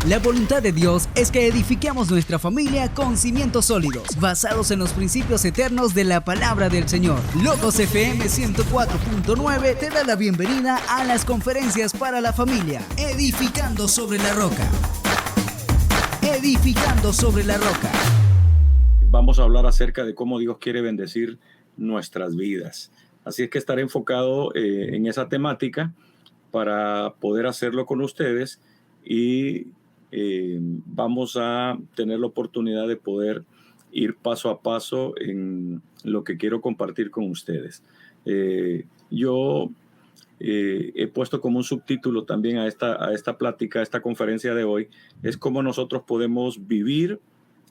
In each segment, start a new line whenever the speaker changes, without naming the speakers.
La voluntad de Dios es que edifiquemos nuestra familia con cimientos sólidos, basados en los principios eternos de la palabra del Señor. Logos FM 104.9 te da la bienvenida a las conferencias para la familia, Edificando sobre la Roca. Edificando sobre la Roca.
Vamos a hablar acerca de cómo Dios quiere bendecir nuestras vidas. Así es que estaré enfocado en esa temática para poder hacerlo con ustedes y vamos a tener la oportunidad de poder ir paso a paso en lo que quiero compartir con ustedes. Yo he puesto como un subtítulo también a esta plática, a esta conferencia de hoy, es cómo nosotros podemos vivir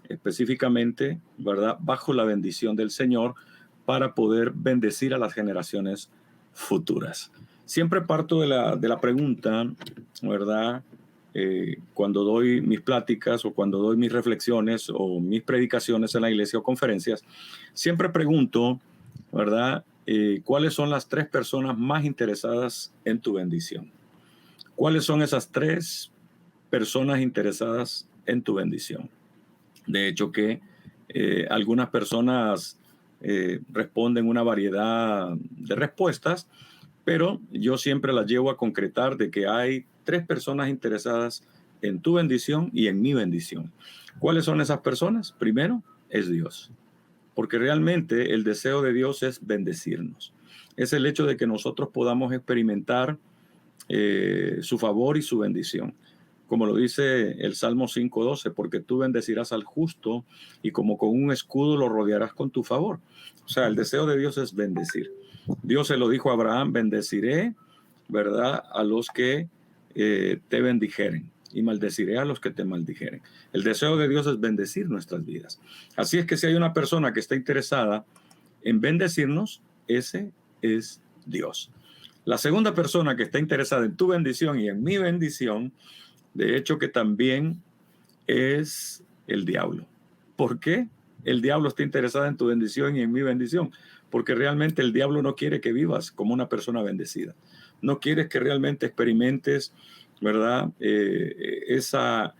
específicamente, ¿verdad?, bajo la bendición del Señor para poder bendecir a las generaciones futuras. Siempre parto de la pregunta, ¿verdad?, cuando doy mis pláticas o cuando doy mis reflexiones o mis predicaciones en la iglesia o conferencias, siempre pregunto, ¿verdad?, ¿cuáles son las 3 personas más interesadas en tu bendición? ¿Cuáles son esas 3 personas interesadas en tu bendición? De hecho que algunas personas responden una variedad de respuestas, pero yo siempre las llevo a concretar de que hay 3 personas interesadas en tu bendición y en mi bendición. ¿Cuáles son esas personas? Primero, es Dios. Porque realmente el deseo de Dios es bendecirnos. Es el hecho de que nosotros podamos experimentar su favor y su bendición. Como lo dice el Salmo 5:12, porque tú bendecirás al justo y como con un escudo lo rodearás con tu favor. O sea, el deseo de Dios es bendecir. Dios se lo dijo a Abraham, bendeciré, ¿verdad?, a los que te bendijeren y maldeciré a los que te maldijeren. El deseo de Dios es bendecir nuestras vidas. Así es que si hay una persona que está interesada en bendecirnos, ese es Dios. La segunda persona que está interesada en tu bendición y en mi bendición, de hecho que también es el diablo. ¿Por qué el diablo está interesado en tu bendición y en mi bendición? Porque realmente el diablo no quiere que vivas como una persona bendecida. No quiere que realmente experimentes, ¿verdad?, esa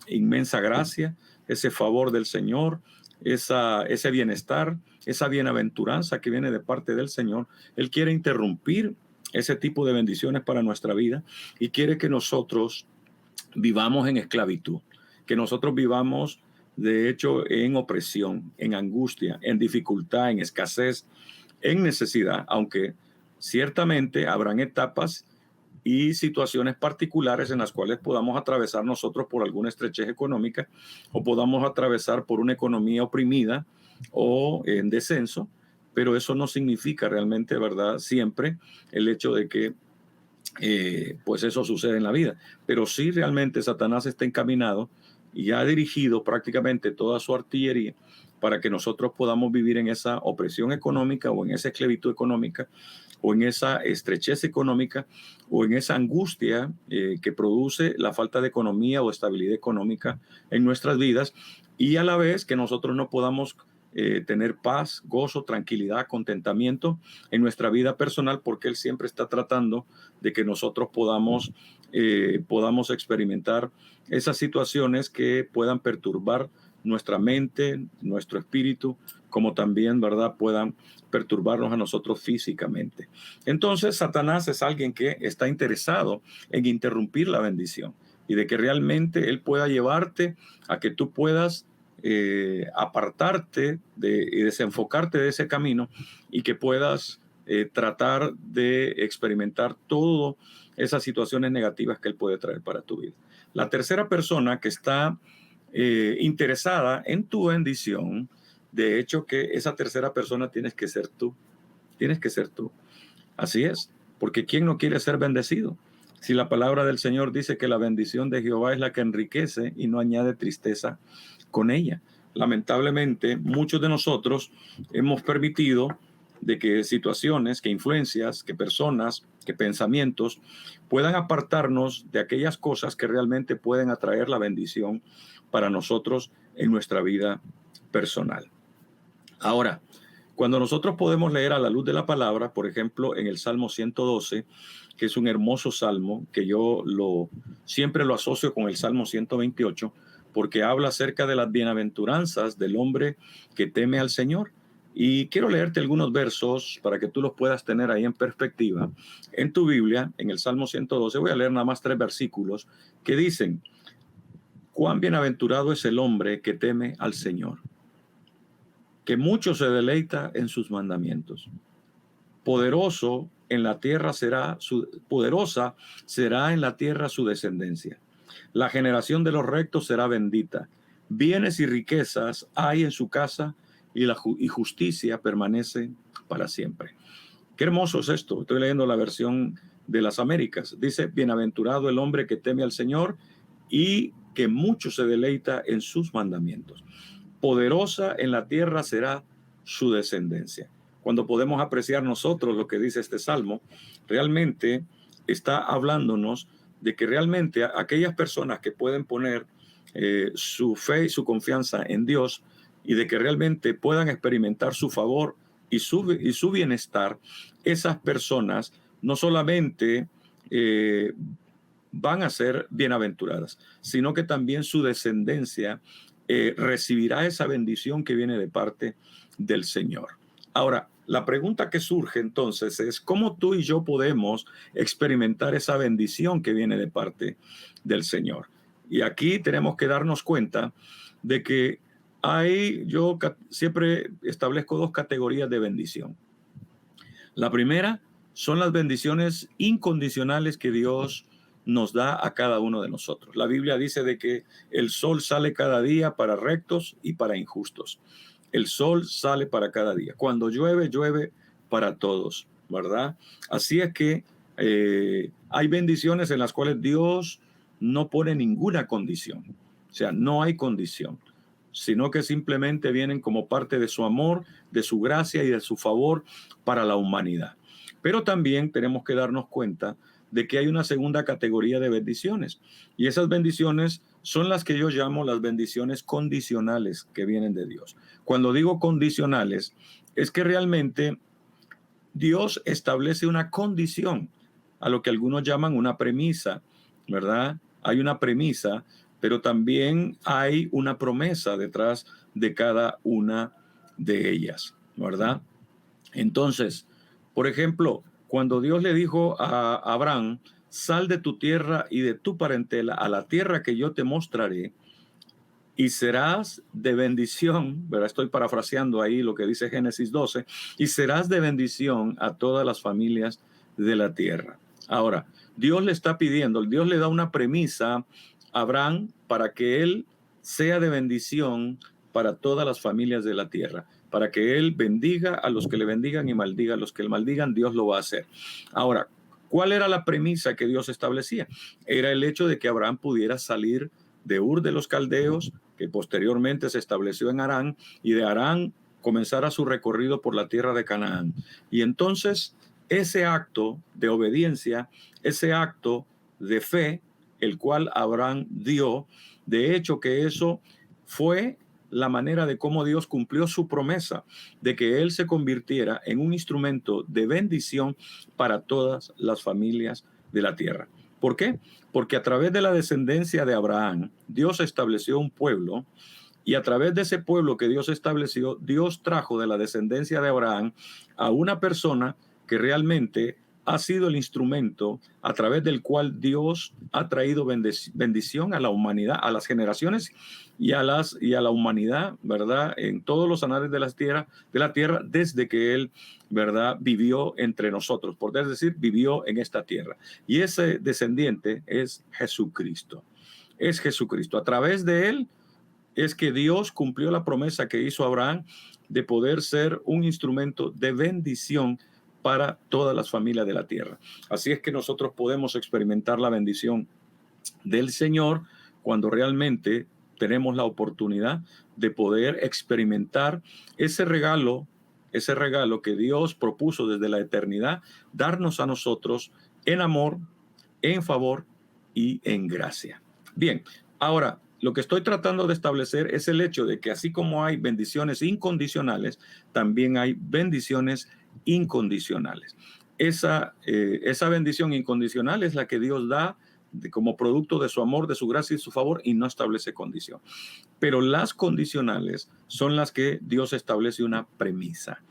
inmensa gracia, ese favor del Señor, ese bienestar, esa bienaventuranza que viene de parte del Señor. Él quiere interrumpir ese tipo de bendiciones para nuestra vida y quiere que nosotros vivamos en esclavitud, que nosotros vivamos, de hecho, en opresión, en angustia, en dificultad, en escasez, en necesidad, aunque ciertamente habrán etapas y situaciones particulares en las cuales podamos atravesar nosotros por alguna estrechez económica o podamos atravesar por una economía oprimida o en descenso, pero eso no significa realmente, ¿verdad?, siempre el hecho de que pues eso sucede en la vida. Pero sí realmente Satanás está encaminado y ha dirigido prácticamente toda su artillería para que nosotros podamos vivir en esa opresión económica o en esa esclavitud económica o en esa estrechez económica o en esa angustia que produce la falta de economía o estabilidad económica en nuestras vidas, y a la vez que nosotros no podamos tener paz, gozo, tranquilidad, contentamiento en nuestra vida personal, porque Él siempre está tratando de que nosotros podamos experimentar esas situaciones que puedan perturbar nuestra mente, nuestro espíritu, como también, ¿verdad?, puedan perturbarnos a nosotros físicamente. Entonces, Satanás es alguien que está interesado en interrumpir la bendición y de que realmente él pueda llevarte a que tú puedas apartarte y desenfocarte de ese camino y que puedas tratar de experimentar todas esas situaciones negativas que él puede traer para tu vida. La tercera persona que está interesada en tu bendición, de hecho que esa tercera persona tienes que ser tú. Tienes que ser tú. Así es, porque ¿quién no quiere ser bendecido? Si la palabra del Señor dice que la bendición de Jehová es la que enriquece y no añade tristeza con ella. Lamentablemente, muchos de nosotros hemos permitido de que situaciones, que influencias, que personas, que pensamientos puedan apartarnos de aquellas cosas que realmente pueden atraer la bendición para nosotros en nuestra vida personal. Ahora, cuando nosotros podemos leer a la luz de la palabra, por ejemplo, en el Salmo 112, que es un hermoso salmo, que yo lo siempre lo asocio con el Salmo 128, porque habla acerca de las bienaventuranzas del hombre que teme al Señor. Y quiero leerte algunos versos para que tú los puedas tener ahí en perspectiva. En tu Biblia, en el Salmo 112, voy a leer nada más 3 versículos que dicen: cuán bienaventurado es el hombre que teme al Señor, que mucho se deleita en sus mandamientos. Poderosa será en la tierra su descendencia. La generación de los rectos será bendita. Bienes y riquezas hay en su casa, y justicia permanece para siempre. Qué hermoso es esto. Estoy leyendo la versión de las Américas. Dice: bienaventurado el hombre que teme al Señor y que mucho se deleita en sus mandamientos. Poderosa en la tierra será su descendencia. Cuando podemos apreciar nosotros lo que dice este salmo, realmente está hablándonos de que realmente aquellas personas que pueden poner su fe y su confianza en Dios, y de que realmente puedan experimentar su favor y su bienestar, esas personas no solamente van a ser bienaventuradas, sino que también su descendencia recibirá esa bendición que viene de parte del Señor. Ahora, la pregunta que surge entonces es: ¿cómo tú y yo podemos experimentar esa bendición que viene de parte del Señor? Y aquí tenemos que darnos cuenta de que yo siempre establezco 2 categorías de bendición. La primera son las bendiciones incondicionales que Dios nos da a cada uno de nosotros. La Biblia dice de que el sol sale cada día para rectos y para injustos. El sol sale para cada día. Cuando llueve, llueve para todos, ¿verdad? Así es que hay bendiciones en las cuales Dios no pone ninguna condición. O sea, no hay condición, sino que simplemente vienen como parte de su amor, de su gracia y de su favor para la humanidad. Pero también tenemos que darnos cuenta de que hay una segunda categoría de bendiciones, y esas bendiciones son las que yo llamo las bendiciones condicionales que vienen de Dios. Cuando digo condicionales, es que realmente Dios establece una condición, a lo que algunos llaman una premisa, ¿verdad? Hay una premisa, pero también hay una promesa detrás de cada una de ellas, ¿verdad? Entonces, por ejemplo, cuando Dios le dijo a Abraham: sal de tu tierra y de tu parentela a la tierra que yo te mostraré, y serás de bendición, ¿verdad? Estoy parafraseando ahí lo que dice Génesis 12, y serás de bendición a todas las familias de la tierra. Ahora, Dios le está pidiendo, Dios le da una premisa a Abraham para que él sea de bendición para todas las familias de la tierra, para que él bendiga a los que le bendigan y maldiga a los que le maldigan. Dios lo va a hacer. Ahora, ¿cuál era la premisa que Dios establecía? Era el hecho de que Abraham pudiera salir de Ur de los Caldeos, que posteriormente se estableció en Harán, y de Harán comenzara su recorrido por la tierra de Canaán. Y entonces ese acto de obediencia, ese acto de fe, el cual Abraham dio, de hecho que eso fue la manera de cómo Dios cumplió su promesa de que él se convirtiera en un instrumento de bendición para todas las familias de la tierra. ¿Por qué? Porque a través de la descendencia de Abraham, Dios estableció un pueblo, y a través de ese pueblo que Dios estableció, Dios trajo de la descendencia de Abraham a una persona que realmente ha sido el instrumento a través del cual Dios ha traído bendición a la humanidad, a las generaciones y a la humanidad, ¿verdad? En todos los anales de la tierra, desde que él, ¿verdad?, vivió entre nosotros, por decir, vivió en esta tierra. Y ese descendiente es Jesucristo. Es Jesucristo. A través de él es que Dios cumplió la promesa que hizo Abraham de poder ser un instrumento de bendición para todas las familias de la tierra. Así es que nosotros podemos experimentar la bendición del Señor cuando realmente tenemos la oportunidad de poder experimentar ese regalo que Dios propuso desde la eternidad, darnos a nosotros en amor, en favor y en gracia. Bien, ahora, lo que estoy tratando de establecer es el hecho de que así como hay bendiciones incondicionales, también hay bendiciones incondicionales. Esa bendición incondicional es la que Dios da como producto de su amor, de su gracia y su favor, y no establece condición. Pero las condicionales son las que Dios establece una premisa,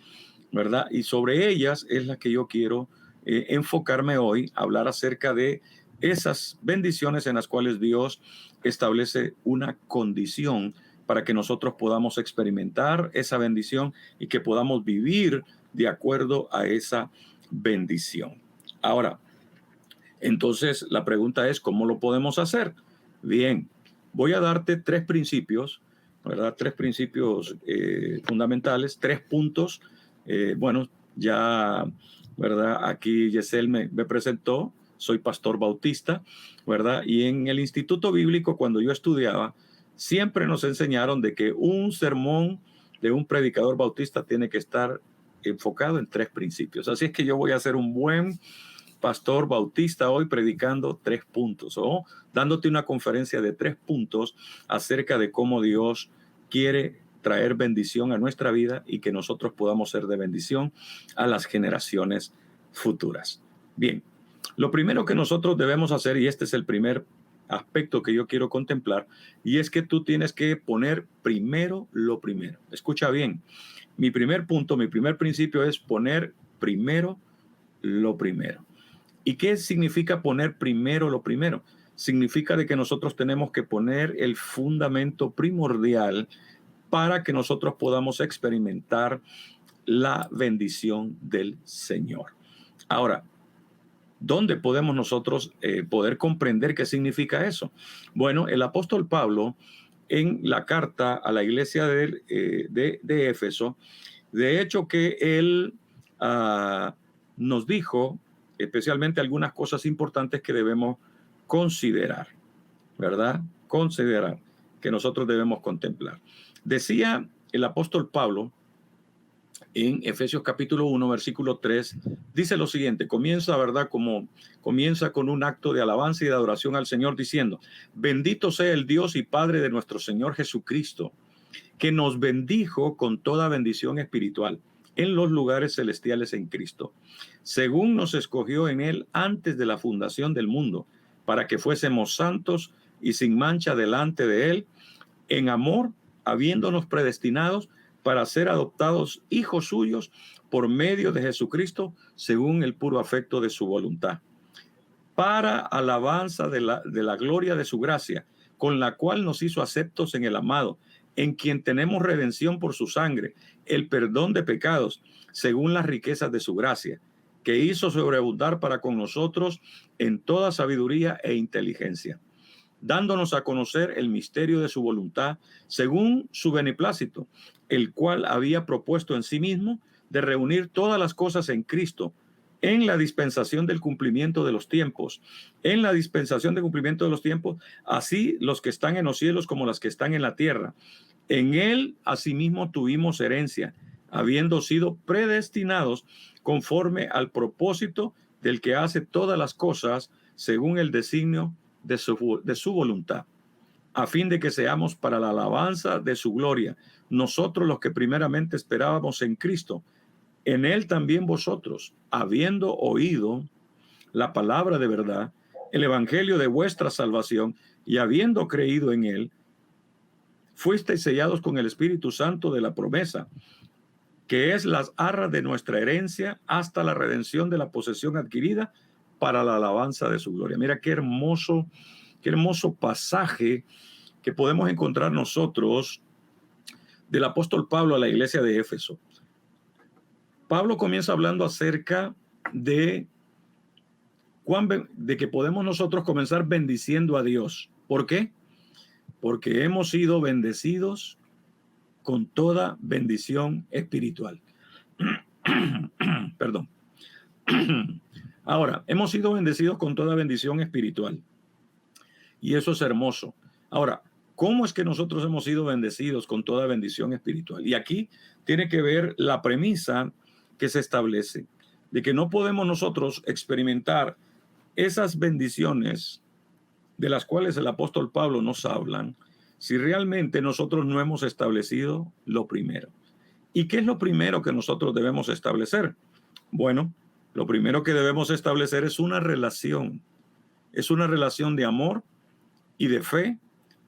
¿verdad? Y sobre ellas es la que yo quiero enfocarme hoy, hablar acerca de esas bendiciones en las cuales Dios establece una condición para que nosotros podamos experimentar esa bendición y que podamos vivir de acuerdo a esa bendición. Ahora, entonces la pregunta es, ¿cómo lo podemos hacer? Bien, voy a darte 3 principios, ¿verdad? 3 principios fundamentales, 3 puntos. Bueno, ya, ¿verdad? Aquí Yesel me presentó, soy pastor bautista, ¿verdad? Y en el Instituto Bíblico, cuando yo estudiaba, siempre nos enseñaron de que un sermón de un predicador bautista tiene que estar enfocado en 3 principios. Así es que yo voy a hacer un buen pastor bautista hoy predicando 3 puntos o dándote una conferencia de 3 puntos acerca de cómo Dios quiere traer bendición a nuestra vida y que nosotros podamos ser de bendición a las generaciones futuras. Bien, lo primero que nosotros debemos hacer, y este es el primer aspecto que yo quiero contemplar, y es que tú tienes que poner primero lo primero. Escucha bien, mi primer punto, mi primer principio es poner primero lo primero. ¿Y qué significa poner primero lo primero? Significa de que nosotros tenemos que poner el fundamento primordial para que nosotros podamos experimentar la bendición del Señor. Ahora, ¿dónde podemos nosotros poder comprender qué significa eso? Bueno, el apóstol Pablo, en la carta a la iglesia de Éfeso, de hecho que él nos dijo especialmente algunas cosas importantes que debemos considerar, ¿verdad? Considerar, que nosotros debemos contemplar. Decía el apóstol Pablo en Efesios capítulo 1, versículo 3, dice lo siguiente, comienza con un acto de alabanza y de adoración al Señor diciendo, bendito sea el Dios y Padre de nuestro Señor Jesucristo, que nos bendijo con toda bendición espiritual en los lugares celestiales en Cristo, según nos escogió en Él antes de la fundación del mundo, para que fuésemos santos y sin mancha delante de Él, en amor, habiéndonos predestinados para ser adoptados hijos suyos por medio de Jesucristo, según el puro afecto de su voluntad, para alabanza de la gloria de su gracia, con la cual nos hizo aceptos en el amado, en quien tenemos redención por su sangre, el perdón de pecados, según las riquezas de su gracia, que hizo sobreabundar para con nosotros en toda sabiduría e inteligencia, dándonos a conocer el misterio de su voluntad, según su beneplácito, el cual había propuesto en sí mismo de reunir todas las cosas en Cristo, en la dispensación del cumplimiento de los tiempos, así los que están en los cielos como las que están en la tierra. En él asimismo tuvimos herencia, habiendo sido predestinados conforme al propósito del que hace todas las cosas según el designio de su voluntad, a fin de que seamos para la alabanza de su gloria, nosotros los que primeramente esperábamos en Cristo. En él también vosotros, habiendo oído la palabra de verdad, el evangelio de vuestra salvación, y habiendo creído en él, fuisteis sellados con el Espíritu Santo de la promesa, que es las arras de nuestra herencia hasta la redención de la posesión adquirida para la alabanza de su gloria. Mira qué hermoso pasaje que podemos encontrar nosotros del apóstol Pablo a la iglesia de Éfeso. Pablo comienza hablando acerca de que podemos nosotros comenzar bendiciendo a Dios. ¿Por qué? Porque hemos sido bendecidos con toda bendición espiritual. Perdón. Ahora, hemos sido bendecidos con toda bendición espiritual. Y eso es hermoso. Ahora, ¿cómo es que nosotros hemos sido bendecidos con toda bendición espiritual? Y aquí tiene que ver la premisa que se establece de que no podemos nosotros experimentar esas bendiciones de las cuales el apóstol Pablo nos habla si realmente nosotros no hemos establecido lo primero. ¿Y qué es lo primero que nosotros debemos establecer? Bueno, lo primero que debemos establecer es una relación es una relación de amor y de fe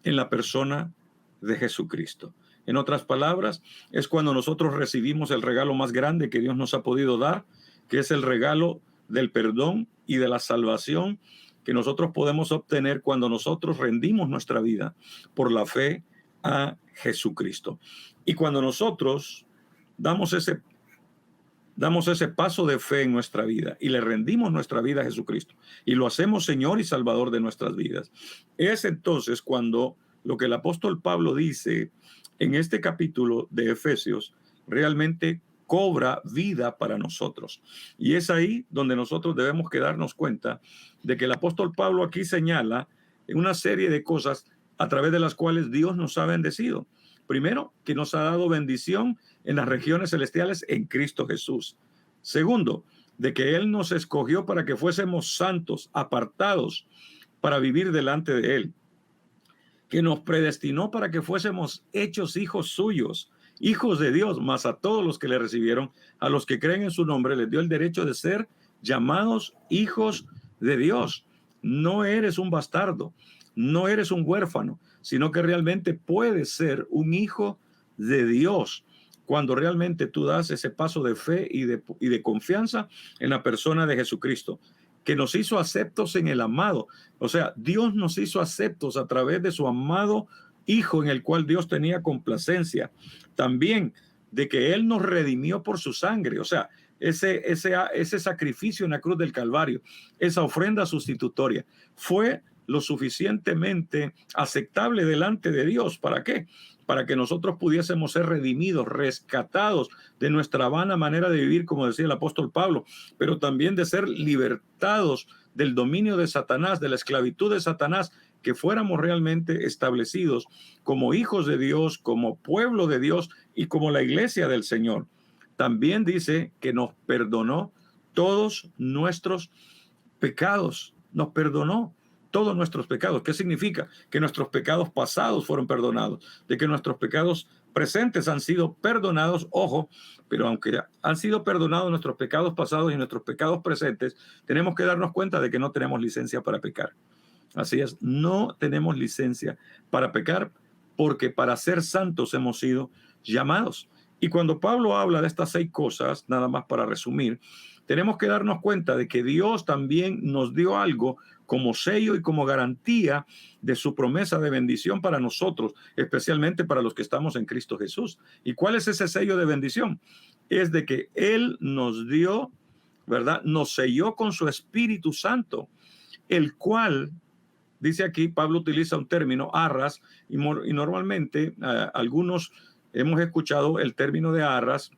en la persona de Jesucristo. En otras palabras, es cuando nosotros recibimos el regalo más grande que Dios nos ha podido dar, que es el regalo del perdón y de la salvación que nosotros podemos obtener cuando nosotros rendimos nuestra vida por la fe a Jesucristo. Y cuando nosotros damos ese paso de fe en nuestra vida y le rendimos nuestra vida a Jesucristo y lo hacemos Señor y Salvador de nuestras vidas, es entonces cuando lo que el apóstol Pablo dice en este capítulo de Efesios realmente cobra vida para nosotros. Y es ahí donde nosotros debemos que darnos cuenta de que el apóstol Pablo aquí señala una serie de cosas a través de las cuales Dios nos ha bendecido. Primero, que nos ha dado bendición en las regiones celestiales en Cristo Jesús. Segundo, de que Él nos escogió para que fuésemos santos, apartados para vivir delante de Él. Que nos predestinó para que fuésemos hechos hijos suyos, hijos de Dios, mas a todos los que le recibieron, a los que creen en su nombre, les dio el derecho de ser llamados hijos de Dios. No eres un bastardo, no eres un huérfano, sino que realmente puedes ser un hijo de Dios cuando realmente tú das ese paso de fe y de confianza en la persona de Jesucristo, que nos hizo aceptos en el amado. O sea, Dios nos hizo aceptos a través de su amado Hijo en el cual Dios tenía complacencia. También de que Él nos redimió por su sangre. O sea, ese sacrificio en la cruz del Calvario, esa ofrenda sustitutoria, fue lo suficientemente aceptable delante de Dios. ¿Para qué? Para que nosotros pudiésemos ser redimidos, rescatados de nuestra vana manera de vivir, como decía el apóstol Pablo, pero también de ser libertados del dominio de Satanás, de la esclavitud de Satanás, que fuéramos realmente establecidos como hijos de Dios, como pueblo de Dios y como la iglesia del Señor. También dice que nos perdonó todos nuestros pecados, nos perdonó todos nuestros pecados. ¿Qué significa? Que nuestros pecados pasados fueron perdonados, de que nuestros pecados presentes han sido perdonados. Ojo, pero aunque han sido perdonados nuestros pecados pasados y nuestros pecados presentes, tenemos que darnos cuenta de que no tenemos licencia para pecar. Así es, no tenemos licencia para pecar, porque para ser santos hemos sido llamados. Y cuando Pablo habla de estas 6 cosas, nada más para resumir, tenemos que darnos cuenta de que Dios también nos dio algo como sello y como garantía de su promesa de bendición para nosotros, especialmente para los que estamos en Cristo Jesús. ¿Y cuál es ese sello de bendición? Es de que Él nos dio, ¿verdad? Nos selló con su Espíritu Santo, el cual, dice aquí, Pablo utiliza un término, arras, y normalmente algunos hemos escuchado el término de arras,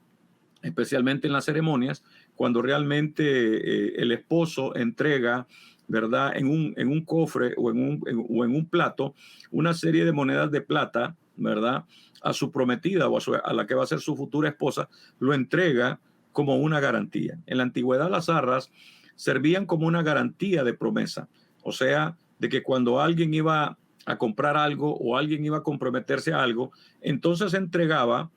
especialmente en las ceremonias, cuando realmente el esposo entrega, ¿verdad?, en un cofre o en un plato una serie de monedas de plata, ¿verdad?, a su prometida o a la que va a ser su futura esposa, lo entrega como una garantía. En la antigüedad las arras servían como una garantía de promesa, o sea, de que cuando alguien iba a comprar algo o alguien iba a comprometerse a algo, entonces entregaba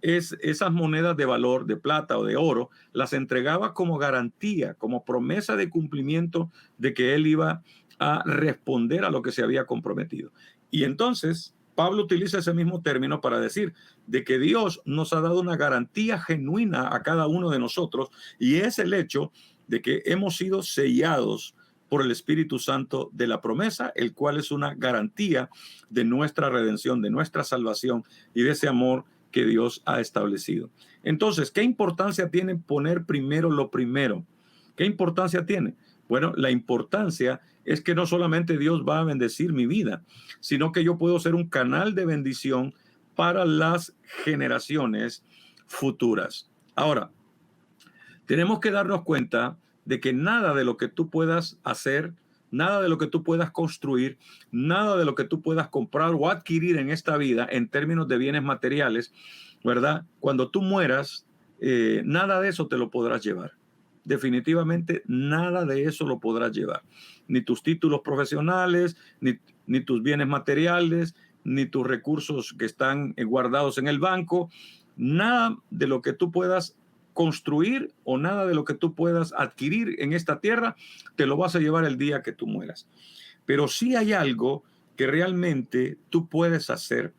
esas monedas de valor, de plata o de oro, las entregaba como garantía, como promesa de cumplimiento de que él iba a responder a lo que se había comprometido. Y entonces Pablo utiliza ese mismo término para decir de que Dios nos ha dado una garantía genuina a cada uno de nosotros, y es el hecho de que hemos sido sellados por el Espíritu Santo de la promesa, el cual es una garantía de nuestra redención, de nuestra salvación y de ese amor que Dios ha establecido. Entonces, ¿qué importancia tiene poner primero lo primero? ¿Qué importancia tiene? Bueno, la importancia es que no solamente Dios va a bendecir mi vida, sino que yo puedo ser un canal de bendición para las generaciones futuras. Ahora, tenemos que darnos cuenta de que nada de lo que tú puedas hacer, nada de lo que tú puedas construir, nada de lo que tú puedas comprar o adquirir en esta vida en términos de bienes materiales, ¿verdad? Cuando tú mueras, nada de eso te lo podrás llevar. Definitivamente nada de eso lo podrás llevar. Ni tus títulos profesionales, ni tus bienes materiales, ni tus recursos que están guardados en el banco. Nada de lo que tú puedas construir o nada de lo que tú puedas adquirir en esta tierra te lo vas a llevar el día que tú mueras. Pero sí hay algo que realmente tú puedes hacer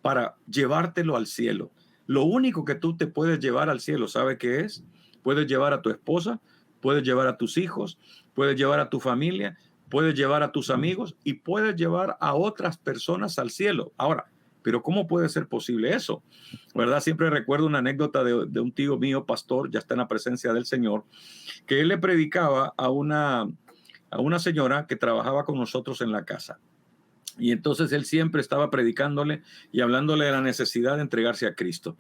para llevártelo al cielo. Lo único que tú te puedes llevar al cielo, ¿sabe qué es? Puedes llevar a tu esposa, puedes llevar a tus hijos, puedes llevar a tu familia, puedes llevar a tus amigos y puedes llevar a otras personas al cielo. Ahora, pero ¿cómo puede ser posible eso? ¿Verdad? Siempre recuerdo una anécdota de un tío mío, pastor, ya está en la presencia del Señor, que él le predicaba a una señora que trabajaba con nosotros en la casa. Y entonces él siempre estaba predicándole y hablándole de la necesidad de entregarse a Cristo.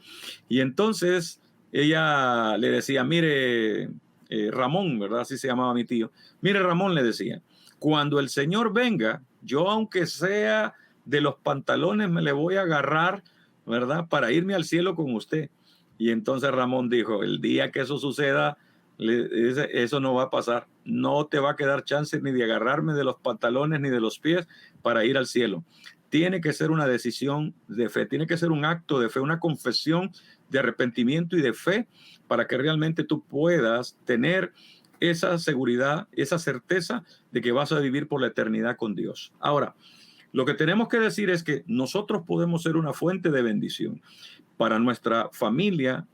Y entonces ella le decía, mire, Ramón, ¿verdad? Así se llamaba mi tío. Mire, Ramón, le decía, cuando el Señor venga, yo aunque sea de los pantalones me le voy a agarrar, ¿verdad? Para irme al cielo con usted. Y entonces Ramón dijo, el día que eso suceda, eso no va a pasar. No te va a quedar chance ni de agarrarme de los pantalones ni de los pies para ir al cielo. Tiene que ser una decisión de fe, tiene que ser un acto de fe, una confesión de arrepentimiento y de fe para que realmente tú puedas tener esa seguridad, esa certeza de que vas a vivir por la eternidad con Dios. Ahora, lo que tenemos que decir es que nosotros podemos ser una fuente de bendición para nuestra familia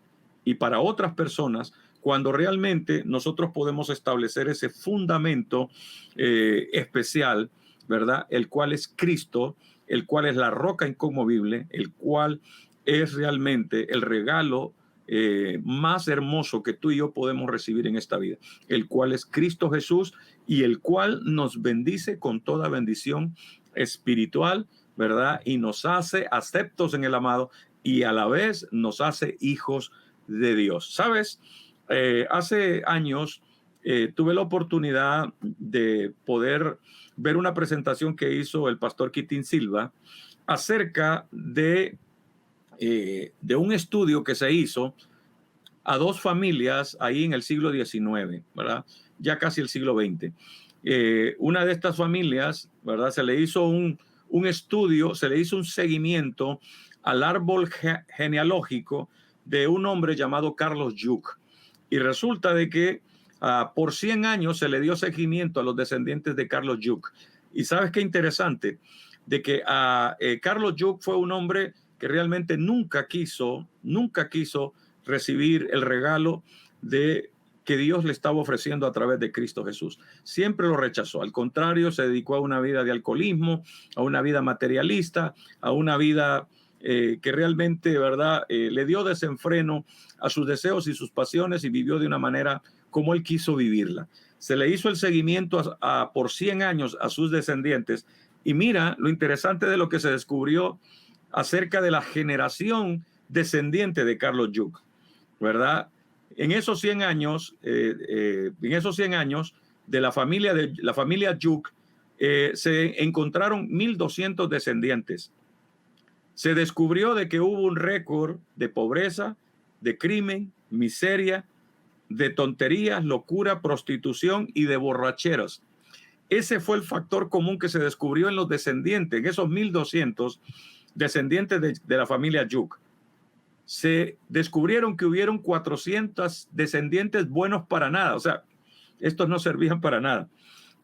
y para otras personas cuando realmente nosotros podemos establecer ese fundamento especial, ¿verdad? El cual es Cristo, el cual es la roca inconmovible, el cual es realmente el regalo más hermoso que tú y yo podemos recibir en esta vida, el cual es Cristo Jesús y el cual nos bendice con toda bendición espiritual, ¿verdad? Y nos hace aceptos en el amado y a la vez nos hace hijos de Dios. ¿Sabes? Hace años tuve la oportunidad de poder ver una presentación que hizo el pastor Quitín Silva acerca de un estudio que se hizo a dos familias ahí en el siglo XIX, ¿verdad? Ya casi el siglo XX. Una de estas familias, ¿verdad? Se le hizo un estudio, se le hizo un seguimiento al árbol genealógico de un hombre llamado Carlos Yuc. Y resulta de que por 100 años se le dio seguimiento a los descendientes de Carlos Yuc. Y sabes qué interesante, de que Carlos Yuc fue un hombre que realmente nunca quiso recibir el regalo de que Dios le estaba ofreciendo a través de Cristo Jesús. Siempre lo rechazó. Al contrario, se dedicó a una vida de alcoholismo, a una vida materialista, a una vida que realmente, ¿verdad? Le dio desenfreno a sus deseos y sus pasiones y vivió de una manera como él quiso vivirla. Se le hizo el seguimiento por 100 años a sus descendientes y mira lo interesante de lo que se descubrió acerca de la generación descendiente de Carlos Yuc, ¿verdad? En esos 100 años, de la familia Yuc, se encontraron 1,200 descendientes. Se descubrió de que hubo un récord de pobreza, de crimen, miseria, de tonterías, locura, prostitución y de borracheras. Ese fue el factor común que se descubrió en los descendientes, en esos 1,200 descendientes de la familia Yuc. Se descubrieron que hubieron 400 descendientes buenos para nada, o sea, estos no servían para nada.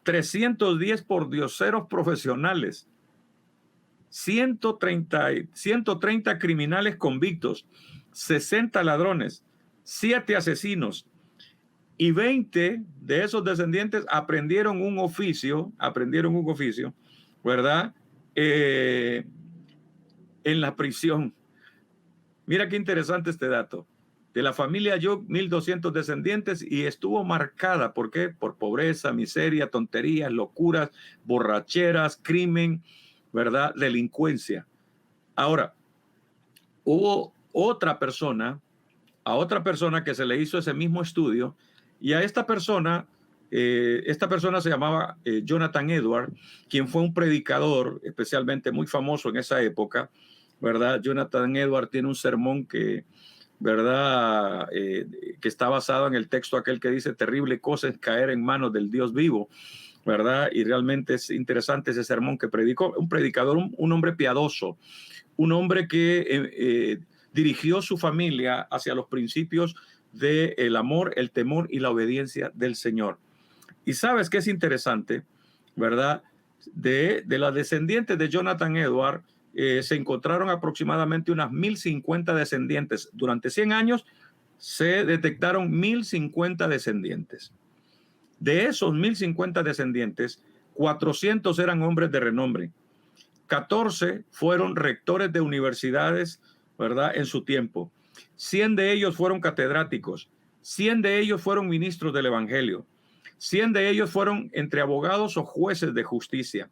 310 pordioseros profesionales, 130 criminales convictos, 60 ladrones, 7 asesinos y 20 de esos descendientes aprendieron un oficio, ¿verdad? En la prisión. Mira qué interesante este dato. De la familia Yuc, 1,200 descendientes y estuvo marcada, ¿por qué? Por pobreza, miseria, tonterías, locuras, borracheras, crimen, ¿verdad? Delincuencia. Ahora, hubo otra persona que se le hizo ese mismo estudio y a esta persona se llamaba Jonathan Edwards, quien fue un predicador especialmente muy famoso en esa época, ¿verdad? Jonathan Edwards tiene un sermón que, ¿verdad? Que está basado en el texto aquel que dice terrible cosa es caer en manos del Dios vivo, ¿verdad? Y realmente es interesante ese sermón que predicó, un predicador, un hombre piadoso, un hombre que dirigió su familia hacia los principios del amor, el temor y la obediencia del Señor. Y sabes que es interesante, ¿verdad? De las descendientes de Jonathan Edwards, se encontraron aproximadamente unas 1050 descendientes. Durante 100 años se detectaron 1050 descendientes. De esos 1050 descendientes, 400 eran hombres de renombre. 14 fueron rectores de universidades, ¿verdad? En su tiempo. 100 de ellos fueron catedráticos. 100 de ellos fueron ministros del Evangelio. 100 de ellos fueron entre abogados o jueces de justicia.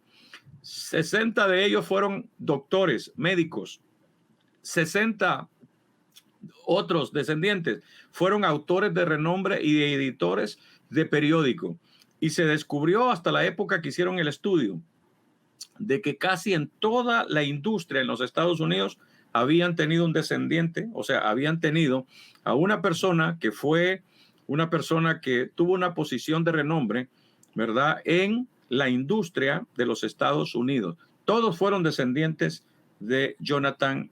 60 de ellos fueron doctores, médicos. 60 otros descendientes fueron autores de renombre y editores de periódico. Y se descubrió hasta la época que hicieron el estudio de que casi en toda la industria en los Estados Unidos habían tenido un descendiente, o sea, habían tenido a una persona que fue una persona que tuvo una posición de renombre, ¿verdad?, en la industria de los Estados Unidos. Todos fueron descendientes de Jonathan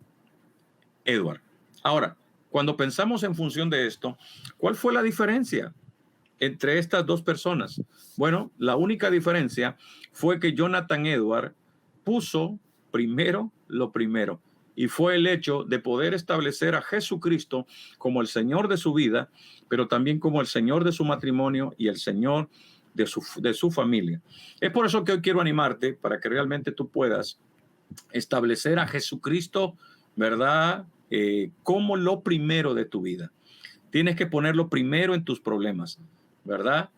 Edwards. Ahora, cuando pensamos en función de esto, ¿cuál fue la diferencia entre estas dos personas? Bueno, la única diferencia fue que Jonathan Edwards puso primero lo primero, y fue el hecho de poder establecer a Jesucristo como el Señor de su vida, pero también como el Señor de su matrimonio y el Señor de su familia. Es por eso que hoy quiero animarte para que realmente tú puedas establecer a Jesucristo, ¿verdad?, como lo primero de tu vida. Tienes que ponerlo primero en tus problemas, ¿verdad?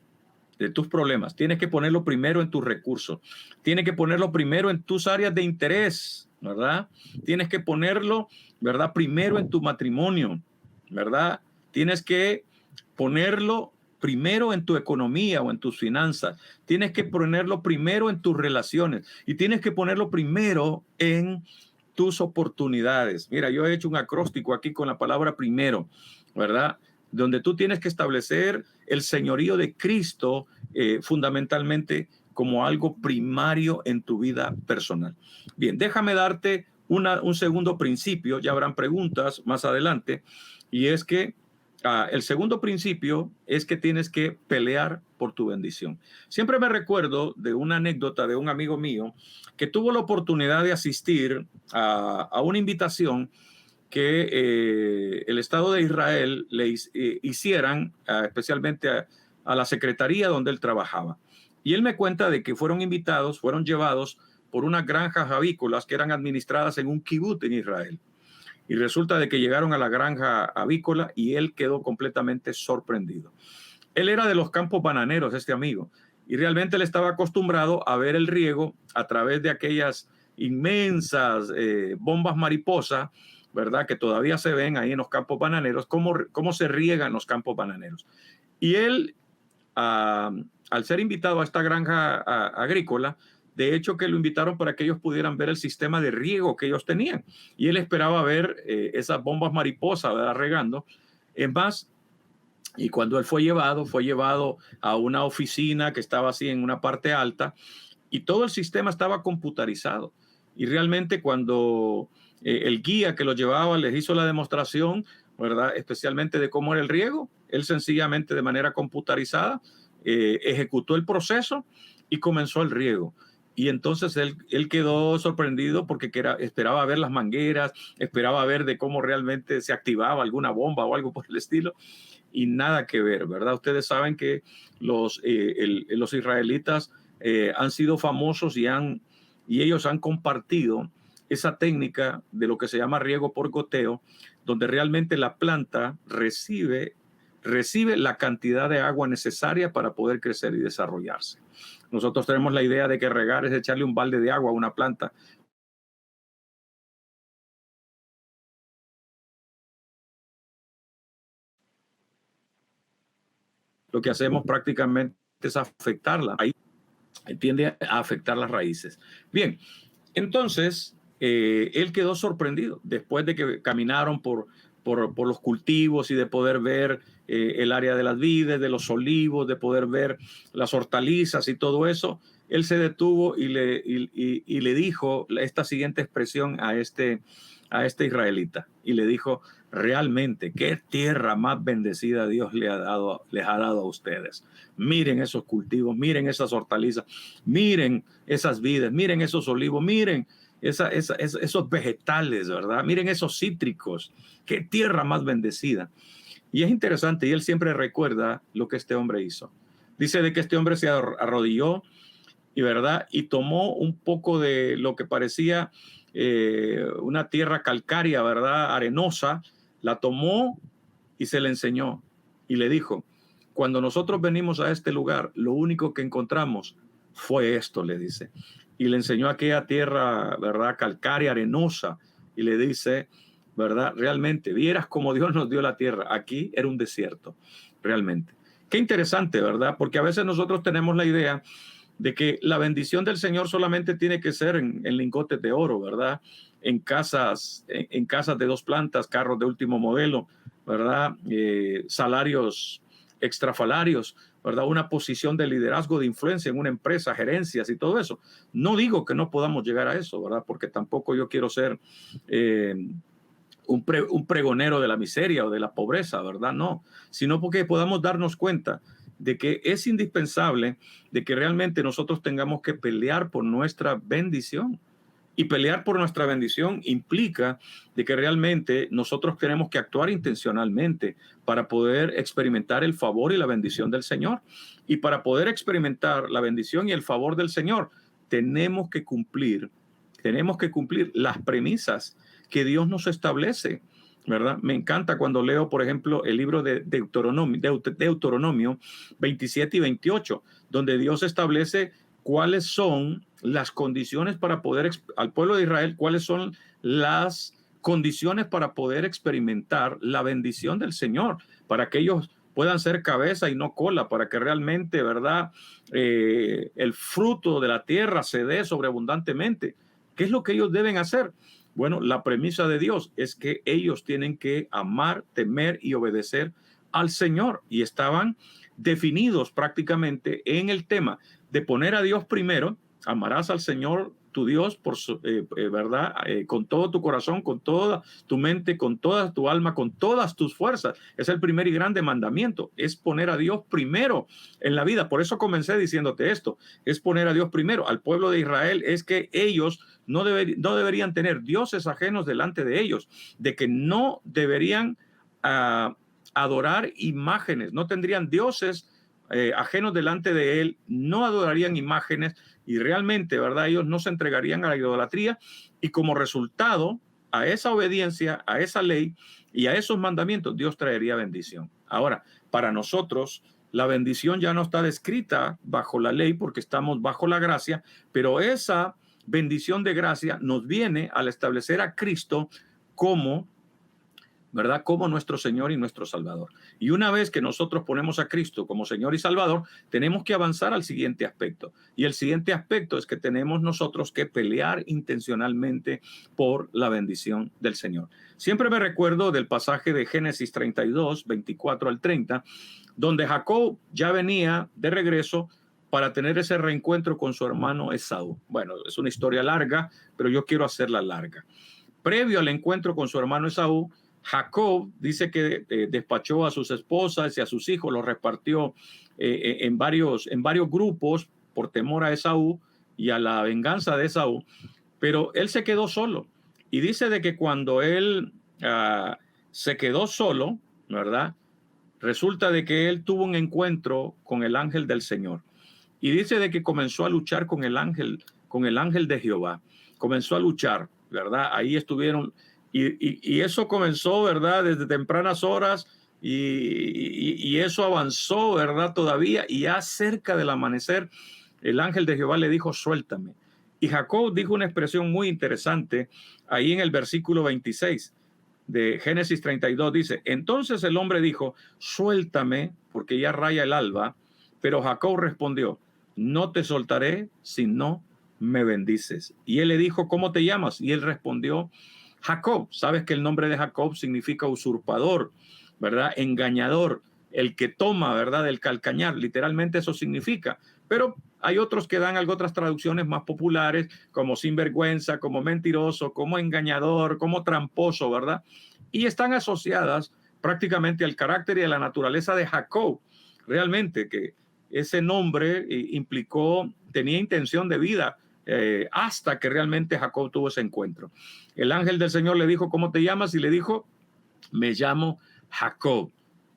De tus problemas. Tienes que ponerlo primero en tus recursos. Tienes que ponerlo primero en tus áreas de interés, ¿verdad? Tienes que ponerlo, ¿verdad?, primero en tu matrimonio, ¿verdad? Tienes que ponerlo primero en tu economía o en tus finanzas. Tienes que ponerlo primero en tus relaciones y tienes que ponerlo primero en tus oportunidades. Mira, yo he hecho un acróstico aquí con la palabra primero, ¿verdad?, donde tú tienes que establecer el señorío de Cristo fundamentalmente como algo primario en tu vida personal. Bien, déjame darte un segundo principio, ya habrán preguntas más adelante, y es que el segundo principio es que tienes que pelear por tu bendición. Siempre me recuerdo de una anécdota de un amigo mío que tuvo la oportunidad de asistir a una invitación que el Estado de Israel le hicieran, especialmente a la secretaría donde él trabajaba. Y él me cuenta de que fueron invitados, fueron llevados por unas granjas avícolas que eran administradas en un kibutz en Israel. Y resulta de que llegaron a la granja avícola y él quedó completamente sorprendido. Él era de los campos bananeros, este amigo, y realmente él estaba acostumbrado a ver el riego a través de aquellas inmensas bombas mariposa, ¿verdad?, que todavía se ven ahí en los campos bananeros, cómo se riegan los campos bananeros. Y él, al ser invitado a esta granja agrícola, de hecho que lo invitaron para que ellos pudieran ver el sistema de riego que ellos tenían. Y él esperaba ver esas bombas mariposa, ¿verdad?, regando. Es más, y cuando él fue llevado a una oficina que estaba así en una parte alta, y todo el sistema estaba computarizado. Y realmente cuando el guía que lo llevaba les hizo la demostración, ¿verdad?, especialmente de cómo era el riego, él sencillamente de manera computarizada ejecutó el proceso y comenzó el riego. Y entonces él quedó sorprendido porque esperaba ver las mangueras, esperaba ver de cómo realmente se activaba alguna bomba o algo por el estilo, y nada que ver, ¿verdad? Ustedes saben que los israelitas han sido famosos y ellos han compartido esa técnica de lo que se llama riego por goteo, donde realmente la planta recibe la cantidad de agua necesaria para poder crecer y desarrollarse. Nosotros tenemos la idea de que regar es echarle un balde de agua a una planta. Lo que hacemos prácticamente es afectarla. Ahí tiende a afectar las raíces. Bien, entonces él quedó sorprendido después de que caminaron por los cultivos y de poder ver el área de las vides, de los olivos, de poder ver las hortalizas y todo eso. él se detuvo y le dijo esta siguiente expresión a este israelita. Y le dijo, realmente, qué tierra más bendecida Dios les ha dado a ustedes. Miren esos cultivos, miren esas hortalizas, miren esas vides, miren esos olivos, miren esos vegetales, ¿verdad? Miren esos cítricos, qué tierra más bendecida. Y es interesante, y él siempre recuerda lo que este hombre hizo. Dice de que este hombre se arrodilló y, ¿verdad? Y tomó un poco de lo que parecía una tierra calcárea, ¿verdad? Arenosa, la tomó y se le enseñó. Y le dijo, cuando nosotros venimos a este lugar, lo único que encontramos fue esto, le dice. Y le enseñó aquella tierra, ¿verdad? Calcárea, arenosa. Y le dice, ¿verdad? Realmente, vieras como Dios nos dio la tierra. Aquí era un desierto, realmente. Qué interesante, ¿verdad? Porque a veces nosotros tenemos la idea de que la bendición del Señor solamente tiene que ser en lingotes de oro, ¿verdad? En casas de 2 plantas, carros de último modelo, ¿verdad? Salarios extrafalarios, ¿verdad? Una posición de liderazgo, de influencia en una empresa, gerencias y todo eso. No digo que no podamos llegar a eso, ¿verdad? Porque tampoco yo quiero ser un pregonero de la miseria o de la pobreza, ¿verdad? No, sino porque podamos darnos cuenta de que es indispensable de que realmente nosotros tengamos que pelear por nuestra bendición. Y pelear por nuestra bendición implica de que realmente nosotros tenemos que actuar intencionalmente para poder experimentar el favor y la bendición del Señor. Y para poder experimentar la bendición y el favor del Señor, tenemos que cumplir las premisas que Dios nos establece, ¿verdad? Me encanta cuando leo, por ejemplo, el libro de Deuteronomio 27 y 28, donde Dios establece cuáles son las condiciones para poder, al pueblo de Israel, cuáles son las condiciones para poder experimentar la bendición del Señor, para que ellos puedan ser cabeza y no cola, para que realmente, ¿verdad? El fruto de la tierra se dé sobreabundantemente. ¿Qué es lo que ellos deben hacer? Bueno, la premisa de Dios es que ellos tienen que amar, temer y obedecer al Señor. Y estaban definidos prácticamente en el tema de poner a Dios primero. Amarás al Señor tu Dios por verdad, con todo tu corazón, con toda tu mente, con toda tu alma, con todas tus fuerzas. Es el primer y grande mandamiento, es poner a Dios primero en la vida. Por eso comencé diciéndote esto, es poner a Dios primero. Al pueblo de Israel es que ellos no deberían tener dioses ajenos delante de ellos, de que no deberían adorar imágenes, no tendrían dioses ajenos delante de él, no adorarían imágenes y realmente, ¿verdad? Ellos no se entregarían a la idolatría y como resultado a esa obediencia, a esa ley y a esos mandamientos, Dios traería bendición. Ahora, para nosotros, la bendición ya no está descrita bajo la ley porque estamos bajo la gracia, pero esa bendición de gracia nos viene al establecer a Cristo como, ¿verdad? Como nuestro Señor y nuestro Salvador. Y una vez que nosotros ponemos a Cristo como Señor y Salvador, tenemos que avanzar al siguiente aspecto. Y el siguiente aspecto es que tenemos nosotros que pelear intencionalmente por la bendición del Señor. Siempre me recuerdo del pasaje de Génesis 32, 24 al 30, donde Jacob ya venía de regreso para tener ese reencuentro con su hermano Esaú. Bueno, es una historia larga, pero yo quiero hacerla larga. Previo al encuentro con su hermano Esaú, Jacob dice que despachó a sus esposas y a sus hijos, los repartió en varios grupos por temor a Esaú y a la venganza de Esaú, pero él se quedó solo. Y dice de que cuando él se quedó solo, ¿verdad? Resulta de que él tuvo un encuentro con el ángel del Señor. Y dice de que comenzó a luchar con el ángel de Jehová. Comenzó a luchar, ¿verdad? Ahí estuvieron. Y eso comenzó, ¿verdad? Desde tempranas horas y eso avanzó, ¿verdad? Todavía y ya cerca del amanecer, el ángel de Jehová le dijo, suéltame. Y Jacob dijo una expresión muy interesante ahí en el versículo 26 de Génesis 32. Dice, entonces el hombre dijo, suéltame porque ya raya el alba. Pero Jacob respondió, no te soltaré si no me bendices. Y él le dijo, ¿cómo te llamas? Y él respondió, Jacob. Sabes que el nombre de Jacob significa usurpador, ¿verdad? Engañador. el que toma, ¿verdad?, del calcañar. Literalmente eso significa. Pero hay otros que dan otras traducciones más populares, como sinvergüenza, como mentiroso, como engañador, como tramposo, ¿verdad? Y están asociadas prácticamente al carácter y a la naturaleza de Jacob. Realmente que ese nombre tenía intención de vida hasta que realmente Jacob tuvo ese encuentro. El ángel del Señor le dijo, ¿cómo te llamas? Y le dijo, me llamo Jacob.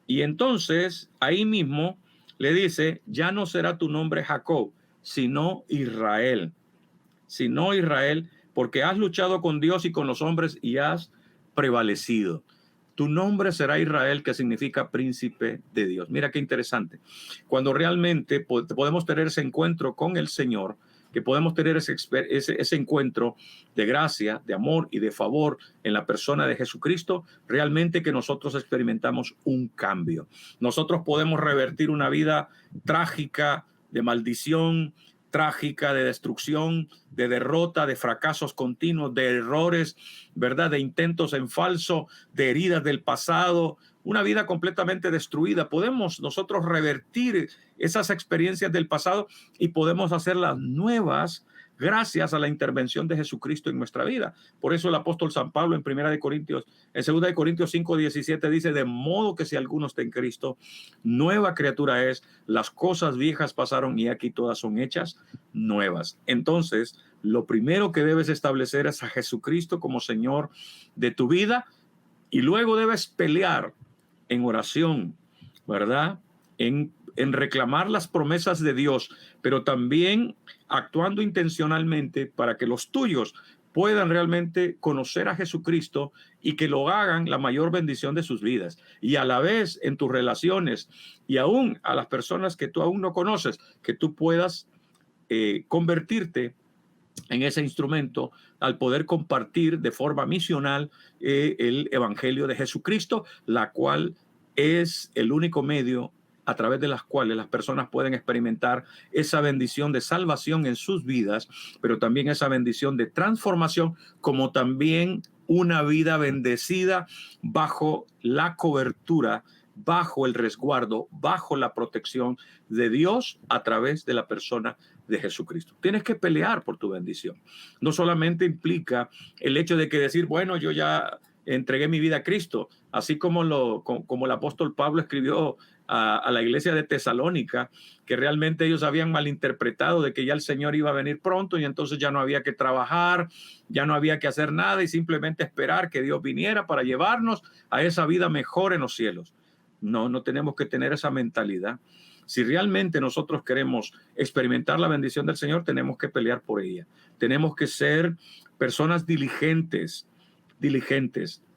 Y entonces ahí mismo le dice, ya no será tu nombre Jacob, sino Israel. Sino Israel, porque has luchado con Dios y con los hombres y has prevalecido. Tu nombre será Israel, que significa príncipe de Dios. Mira qué interesante. Cuando realmente podemos tener ese encuentro con el Señor, que podemos tener ese encuentro de gracia, de amor y de favor en la persona de Jesucristo, realmente que nosotros experimentamos un cambio. Nosotros podemos revertir una vida trágica, de maldición, trágica, de destrucción, de derrota, de fracasos continuos, de errores, ¿verdad?, de intentos en falso, de heridas del pasado, una vida completamente destruida. Podemos nosotros revertir esas experiencias del pasado y podemos hacerlas nuevas gracias a la intervención de Jesucristo en nuestra vida. Por eso el apóstol San Pablo en 2 Corintios 5:17 dice, de modo que si alguno está en Cristo, nueva criatura es, las cosas viejas pasaron y aquí todas son hechas nuevas. Entonces, lo primero que debes establecer es a Jesucristo como Señor de tu vida y luego debes pelear en oración, ¿verdad?, en reclamar las promesas de Dios, pero también actuando intencionalmente para que los tuyos puedan realmente conocer a Jesucristo y que lo hagan la mayor bendición de sus vidas. Y a la vez en tus relaciones y aún a las personas que tú aún no conoces, que tú puedas convertirte en ese instrumento al poder compartir de forma misional el evangelio de Jesucristo, la cual es el único medio a través de las cuales las personas pueden experimentar esa bendición de salvación en sus vidas, pero también esa bendición de transformación, como también una vida bendecida bajo la cobertura, bajo el resguardo, bajo la protección de Dios a través de la persona de Jesucristo. Tienes que pelear por tu bendición. No solamente implica el hecho de que decir, bueno, yo ya entregué mi vida a Cristo, así como el apóstol Pablo escribió a la iglesia de Tesalónica, que realmente ellos habían malinterpretado de que ya el Señor iba a venir pronto y entonces ya no había que trabajar, ya no había que hacer nada y simplemente esperar que Dios viniera para llevarnos a esa vida mejor en los cielos. No tenemos que tener esa mentalidad. Si realmente nosotros queremos experimentar la bendición del Señor, tenemos que pelear por ella. Tenemos que ser personas diligentes.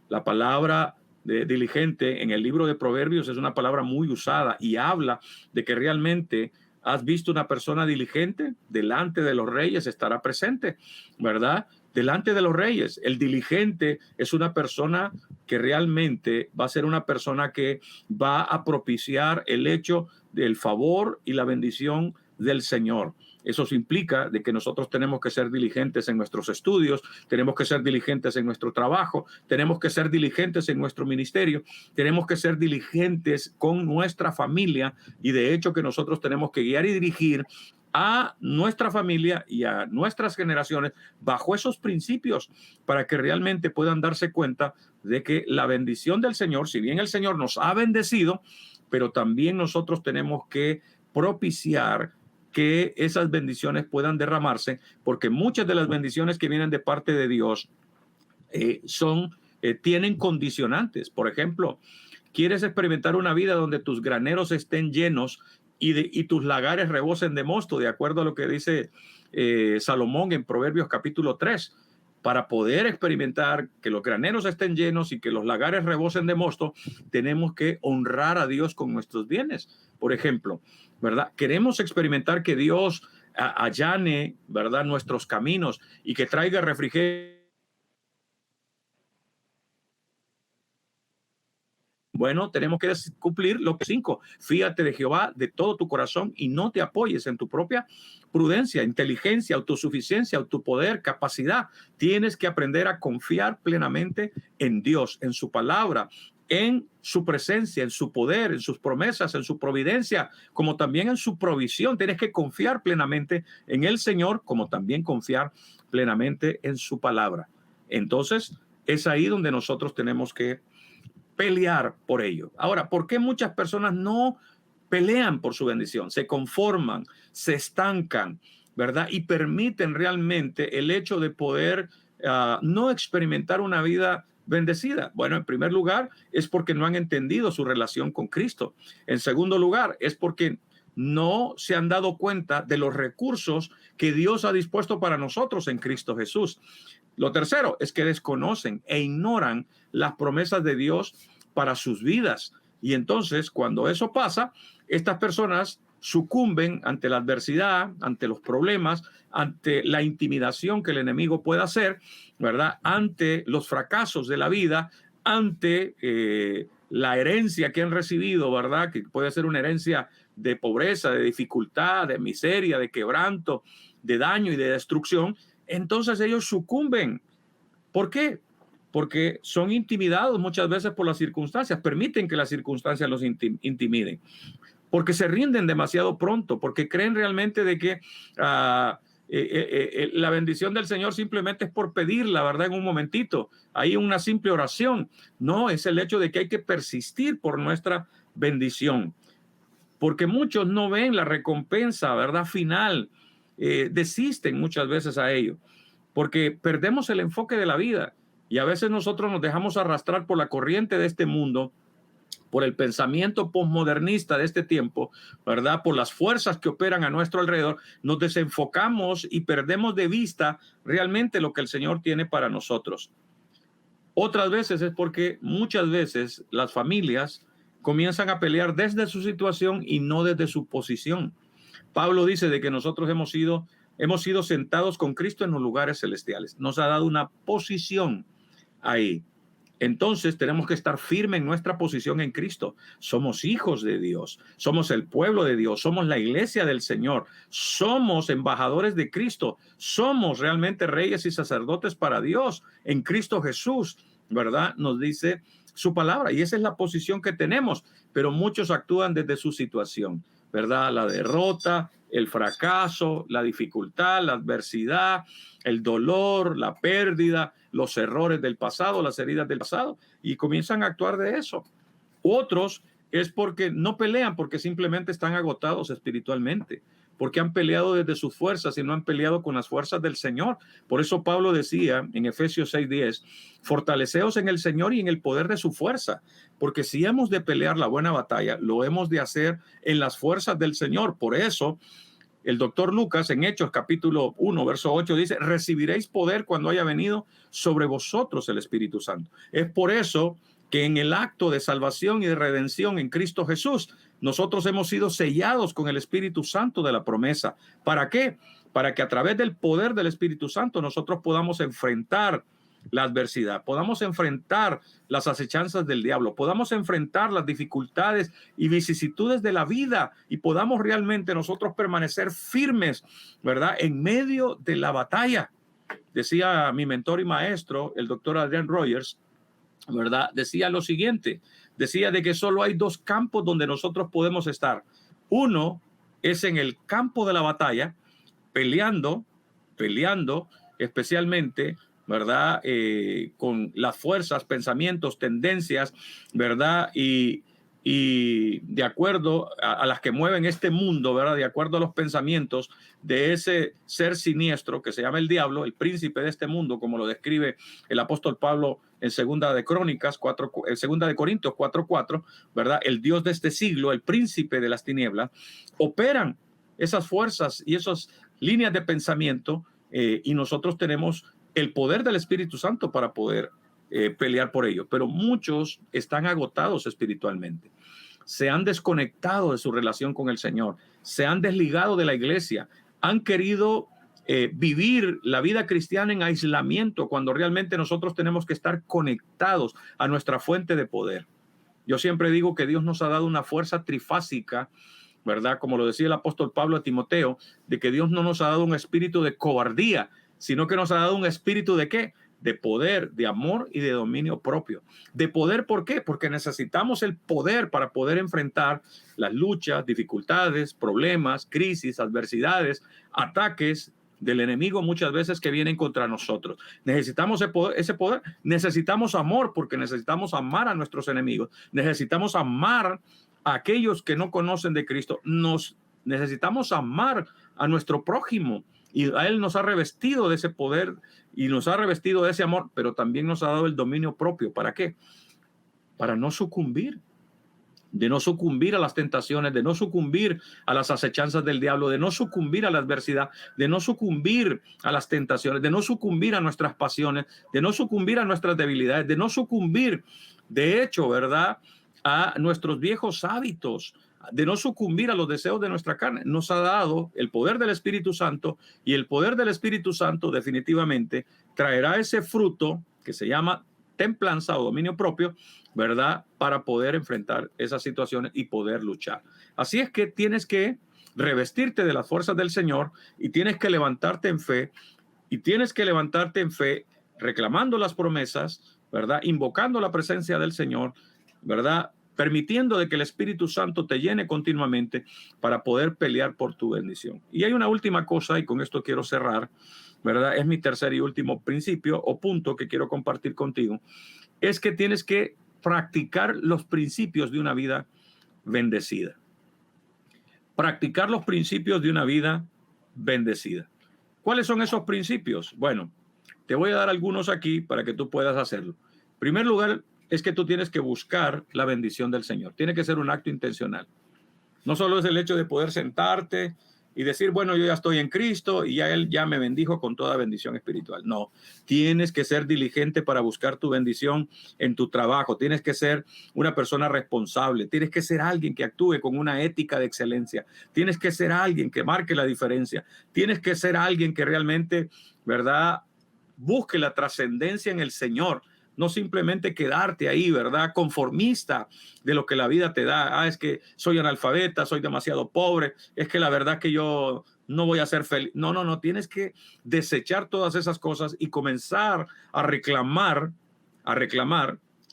La palabra de diligente en el libro de Proverbios es una palabra muy usada y habla de que realmente has visto una persona diligente, delante de los reyes estará presente, ¿verdad? Delante de los reyes. El diligente es una persona que realmente va a ser una persona que va a propiciar el hecho del favor y la bendición del Señor. Eso implica de que nosotros tenemos que ser diligentes en nuestros estudios, tenemos que ser diligentes en nuestro trabajo, tenemos que ser diligentes en nuestro ministerio, tenemos que ser diligentes con nuestra familia y de hecho que nosotros tenemos que guiar y dirigir a nuestra familia y a nuestras generaciones bajo esos principios para que realmente puedan darse cuenta de que la bendición del Señor, si bien el Señor nos ha bendecido, pero también nosotros tenemos que propiciar que esas bendiciones puedan derramarse, porque muchas de las bendiciones que vienen de parte de Dios tienen condicionantes. Por ejemplo, quieres experimentar una vida donde tus graneros estén llenos y tus lagares rebosen de mosto, de acuerdo a lo que dice Salomón en Proverbios capítulo 3. Para poder experimentar que los graneros estén llenos y que los lagares rebosen de mosto, tenemos que honrar a Dios con nuestros bienes. Por ejemplo, ¿verdad? Queremos experimentar que Dios allane, ¿verdad?, nuestros caminos y que traiga refrigerio. Bueno, tenemos que cumplir lo que 5. Fíate de Jehová de todo tu corazón y no te apoyes en tu propia prudencia, inteligencia, autosuficiencia, autopoder, capacidad. Tienes que aprender a confiar plenamente en Dios, en su palabra, en su presencia, en su poder, en sus promesas, en su providencia, como también en su provisión. Tienes que confiar plenamente en el Señor, como también confiar plenamente en su palabra. Entonces, es ahí donde nosotros tenemos que pelear por ello. Ahora, ¿por qué muchas personas no pelean por su bendición? Se conforman, se estancan, ¿verdad? Y permiten realmente el hecho de poder no experimentar una vida bendecida. Bueno, en primer lugar, es porque no han entendido su relación con Cristo. En segundo lugar, es porque no se han dado cuenta de los recursos que Dios ha dispuesto para nosotros en Cristo Jesús. Lo tercero es que desconocen e ignoran las promesas de Dios para sus vidas. Y entonces, cuando eso pasa, estas personas sucumben ante la adversidad, ante los problemas, ante la intimidación que el enemigo pueda hacer, ¿verdad? Ante los fracasos de la vida, ante la herencia que han recibido, ¿verdad? Que puede ser una herencia de pobreza, de dificultad, de miseria, de quebranto, de daño y de destrucción. Entonces ellos sucumben. ¿Por qué? Porque son intimidados muchas veces por las circunstancias, permiten que las circunstancias los intimiden, porque se rinden demasiado pronto, porque creen realmente de que la bendición del Señor simplemente es por pedirla, ¿verdad? En un momentito, hay una simple oración. No, es el hecho de que hay que persistir por nuestra bendición, porque muchos no ven la recompensa, ¿verdad? Final, desisten muchas veces a ello, porque perdemos el enfoque de la vida y a veces nosotros nos dejamos arrastrar por la corriente de este mundo, por el pensamiento posmodernista de este tiempo, ¿verdad? Por las fuerzas que operan a nuestro alrededor, nos desenfocamos y perdemos de vista realmente lo que el Señor tiene para nosotros. Otras veces es porque muchas veces las familias comienzan a pelear desde su situación y no desde su posición. Pablo dice de que nosotros hemos sido sentados con Cristo en los lugares celestiales. Nos ha dado una posición ahí. Entonces tenemos que estar firmes en nuestra posición en Cristo. Somos hijos de Dios, somos el pueblo de Dios, somos la iglesia del Señor, somos embajadores de Cristo, somos realmente reyes y sacerdotes para Dios en Cristo Jesús, ¿verdad? Nos dice su palabra y esa es la posición que tenemos, pero muchos actúan desde su situación, ¿verdad? La derrota, el fracaso, la dificultad, la adversidad, el dolor, la pérdida, los errores del pasado, las heridas del pasado, y comienzan a actuar de eso. Otros es porque no pelean, porque simplemente están agotados espiritualmente, porque han peleado desde sus fuerzas y no han peleado con las fuerzas del Señor. Por eso Pablo decía en Efesios 6:10, fortaleceos en el Señor y en el poder de su fuerza, porque si hemos de pelear la buena batalla, lo hemos de hacer en las fuerzas del Señor. Por eso el doctor Lucas en Hechos capítulo 1, verso 8 dice, recibiréis poder cuando haya venido sobre vosotros el Espíritu Santo. Es por eso que en el acto de salvación y de redención en Cristo Jesús, nosotros hemos sido sellados con el Espíritu Santo de la promesa. ¿Para qué? Para que a través del poder del Espíritu Santo nosotros podamos enfrentar la adversidad, podamos enfrentar las acechanzas del diablo, podamos enfrentar las dificultades y vicisitudes de la vida y podamos realmente nosotros permanecer firmes, ¿verdad? En medio de la batalla. Decía mi mentor y maestro, el doctor Adrian Rogers, ¿verdad? Decía lo siguiente, decía de que solo hay dos campos donde nosotros podemos estar. Uno es en el campo de la batalla, peleando especialmente, ¿verdad? Con las fuerzas, pensamientos, tendencias, ¿verdad? Y de acuerdo a las que mueven este mundo, ¿verdad? De acuerdo a los pensamientos de ese ser siniestro que se llama el diablo, el príncipe de este mundo, como lo describe el apóstol Pablo en Segunda de Corintios 4:4, ¿verdad? El Dios de este siglo, el príncipe de las tinieblas, operan esas fuerzas y esas líneas de pensamiento y nosotros tenemos el poder del Espíritu Santo para poder pelear por ello, pero muchos están agotados espiritualmente, se han desconectado de su relación con el Señor, se han desligado de la iglesia, han querido vivir la vida cristiana en aislamiento cuando realmente nosotros tenemos que estar conectados a nuestra fuente de poder. Yo siempre digo que Dios nos ha dado una fuerza trifásica, ¿verdad? Como lo decía el apóstol Pablo a Timoteo, de que Dios no nos ha dado un espíritu de cobardía, sino que nos ha dado un espíritu de ¿qué? de poder, de amor y de dominio propio. De poder, ¿por qué? Porque necesitamos el poder para poder enfrentar las luchas, dificultades, problemas, crisis, adversidades, ataques del enemigo muchas veces que vienen contra nosotros. Necesitamos ese poder. Necesitamos amor porque necesitamos amar a nuestros enemigos. Necesitamos amar a aquellos que no conocen de Cristo. Necesitamos amar a nuestro prójimo. Y a Él nos ha revestido de ese poder y nos ha revestido de ese amor, pero también nos ha dado el dominio propio. ¿Para qué? Para no sucumbir, de no sucumbir a las tentaciones, de no sucumbir a las acechanzas del diablo, de no sucumbir a la adversidad, de no sucumbir a las tentaciones, de no sucumbir a nuestras pasiones, de no sucumbir a nuestras debilidades, de no sucumbir, de hecho, ¿verdad?, a nuestros viejos hábitos, de no sucumbir a los deseos de nuestra carne. Nos ha dado el poder del Espíritu Santo, y el poder del Espíritu Santo definitivamente traerá ese fruto que se llama templanza o dominio propio, ¿verdad?, para poder enfrentar esas situaciones y poder luchar. Así es que tienes que revestirte de las fuerzas del Señor y tienes que levantarte en fe, reclamando las promesas, ¿verdad?, invocando la presencia del Señor, ¿verdad?, permitiendo de que el Espíritu Santo te llene continuamente para poder pelear por tu bendición. Y hay una última cosa, y con esto quiero cerrar, ¿verdad? Es mi tercer y último principio o punto que quiero compartir contigo. Es que tienes que practicar los principios de una vida bendecida. Practicar los principios de una vida bendecida. ¿Cuáles son esos principios? Bueno, te voy a dar algunos aquí para que tú puedas hacerlo. En primer lugar, es que tú tienes que buscar la bendición del Señor. Tiene que ser un acto intencional. No solo es el hecho de poder sentarte y decir, bueno, yo ya estoy en Cristo y ya Él ya me bendijo con toda bendición espiritual. No, tienes que ser diligente para buscar tu bendición en tu trabajo. Tienes que ser una persona responsable. Tienes que ser alguien que actúe con una ética de excelencia. Tienes que ser alguien que marque la diferencia. Tienes que ser alguien que realmente, ¿verdad?, busque la trascendencia en el Señor. No simplemente quedarte ahí, ¿verdad?, conformista de lo que la vida te da. Es que soy analfabeta, soy demasiado pobre, es que la verdad que yo no voy a ser feliz. No, tienes que desechar todas esas cosas y comenzar a reclamar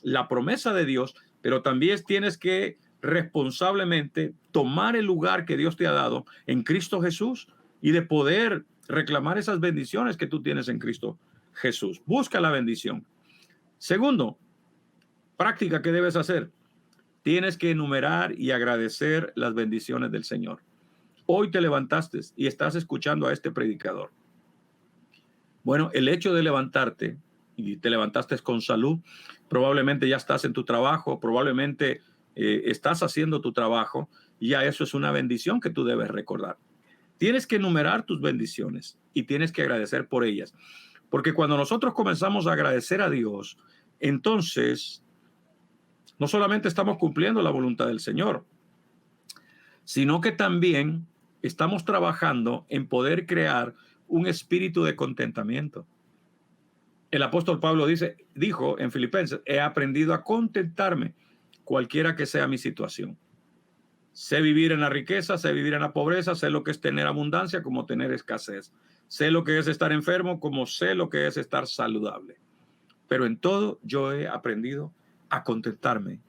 la promesa de Dios, pero también tienes que responsablemente tomar el lugar que Dios te ha dado en Cristo Jesús y de poder reclamar esas bendiciones que tú tienes en Cristo Jesús. Busca la bendición. Segundo, práctica que debes hacer. Tienes que enumerar y agradecer las bendiciones del Señor. Hoy te levantaste y estás escuchando a este predicador. Bueno, el hecho de levantarte y te levantaste con salud, probablemente ya estás en tu trabajo, probablemente estás haciendo tu trabajo, y ya eso es una bendición que tú debes recordar. Tienes que enumerar tus bendiciones y tienes que agradecer por ellas. Porque cuando nosotros comenzamos a agradecer a Dios, entonces no solamente estamos cumpliendo la voluntad del Señor, sino que también estamos trabajando en poder crear un espíritu de contentamiento. El apóstol Pablo dijo en Filipenses, he aprendido a contentarme cualquiera que sea mi situación. Sé vivir en la riqueza, sé vivir en la pobreza, sé lo que es tener abundancia como tener escasez. Sé lo que es estar enfermo como sé lo que es estar saludable. Pero en todo yo he aprendido a contentarme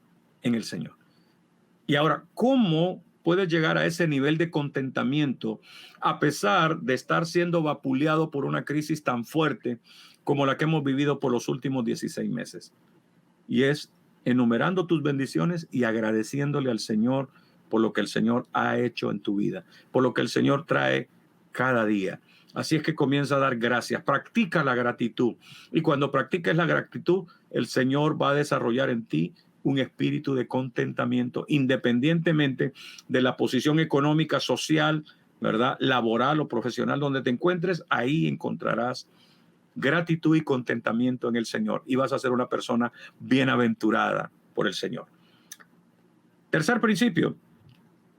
en el Señor. Y ahora, ¿cómo puedes llegar a ese nivel de contentamiento a pesar de estar siendo vapuleado por una crisis tan fuerte como la que hemos vivido por los últimos 16 meses? Y es enumerando tus bendiciones y agradeciéndole al Señor por lo que el Señor ha hecho en tu vida, por lo que el Señor trae cada día. Así es que comienza a dar gracias, practica la gratitud. Y cuando practiques la gratitud, el Señor va a desarrollar en ti un espíritu de contentamiento, independientemente de la posición económica, social, ¿verdad?, laboral o profesional donde te encuentres. Ahí encontrarás gratitud y contentamiento en el Señor y vas a ser una persona bienaventurada por el Señor. Tercer principio,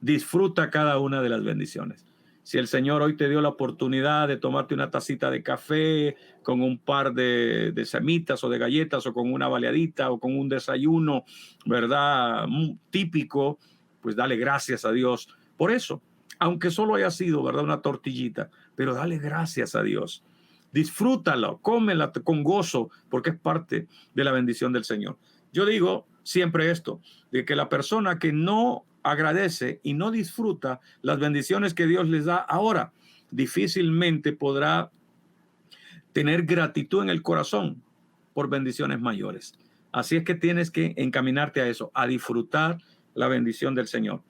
disfruta cada una de las bendiciones. Si el Señor hoy te dio la oportunidad de tomarte una tacita de café con un par de semitas o de galletas o con una baleadita o con un desayuno, ¿verdad?, típico, pues dale gracias a Dios por eso. Aunque solo haya sido, ¿verdad?, una tortillita, pero dale gracias a Dios. disfrútalo, cómela con gozo, porque es parte de la bendición del Señor. Yo digo siempre esto, de que la persona que no agradece y no disfruta las bendiciones que Dios les da ahora, difícilmente podrá tener gratitud en el corazón por bendiciones mayores. Así es que tienes que encaminarte a eso, a disfrutar la bendición del Señor.